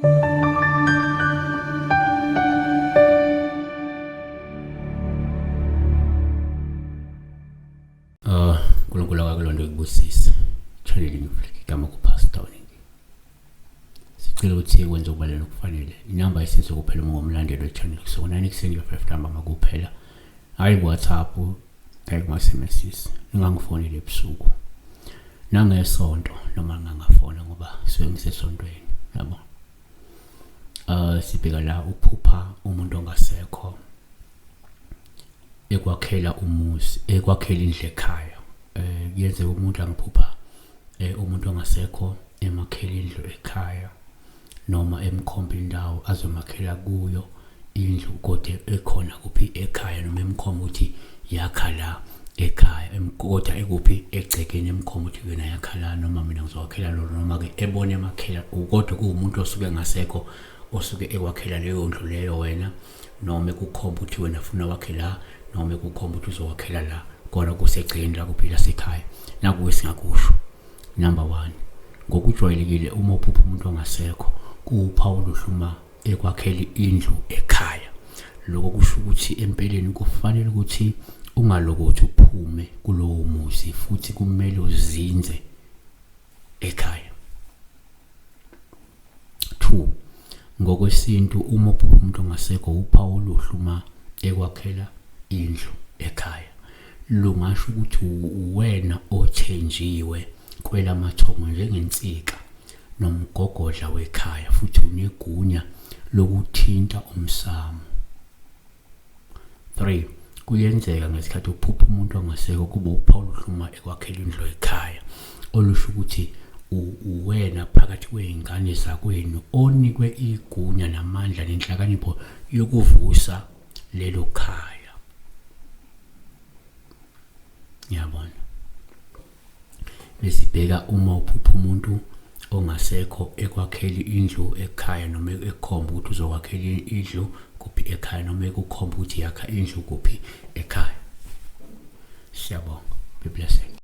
uNkulunkulu akakulonde ukubusisa. Channel igama kuPastor Ningi. Sicela ukuthi wenze ukubalela okufanele. Inamba isenzo kuphela ngomlandelo wechannel so 996 namba makuphela. Hayi WhatsApp, hayi kuma-SMS. Ningangifonele ebusuku. Nangesonto noma ngingafona ngoba suke ngisesontweni, yabo. Sibheka la uphupha umuntu ongasekho ekwakhela umuzi, ekwakhela indlu ekhaya. Kuyenze umuntu angiphupha umuntu ongasekho emakhela indlu ekhaya noma emkhomba indawo azomakhela kuyo indlu kodwa ekhona kuphi ekhaya noma emkhomba ukuthi yakha la ekhaya kodwa ekuphi egcekeni emkhomba ukuthi yena yakha la noma mina ngizowakhela lona noma ke ebone emakhela kodwa kuwumuntu osuke ngasekho osuke ekwakhela leyo ndlu leyo wena noma ekukhomba ukuthi wena ufuna wakhela noma ekukhomba ukuthi uzowakhela la kodwa kusegcekeni la kuphila sekhaya nakuwe singakusho. Number 1, ngokujwayelekile uma uphupha umuntu ongasekho kuwuphawu luhluma ekwakhela indlu ekhaya. Lokho kusho ukuthi empeleni kufanele ukuthi ungalokothi uphume kulowo muzi futhi kumele uzinze ekhaya. 2, ngokwesintu uma uphupha umuntu ongasekho uphawu luhluma ekwakhela indlu ekhaya. Lungasho ukuthi uwena othenjiwe kwelamathongo njengensika nomgogodla wekhaya futhi unegunya lokuthinta umsamo. 3, kuyenzeka ngesikhathi uphupha umuntu ongasekho kuba uphawu luhluma ekwakhela indlu ekhaya olusho ukuthi uwena phakathi kwezingane zakwenu onikwe igunya namandla nenhlakanipho yokuvusa lelo khaya. Yabona. Besibheka uma uphupha umuntu ongasekho ekwakhela indlu ekhaya noma ekhomba ukuthi uzokwakhela indlu kuphi ekhaya noma ekukhomba ukuthi yakha indlu kuphi ekhaya. Siyabonga. Be blessed.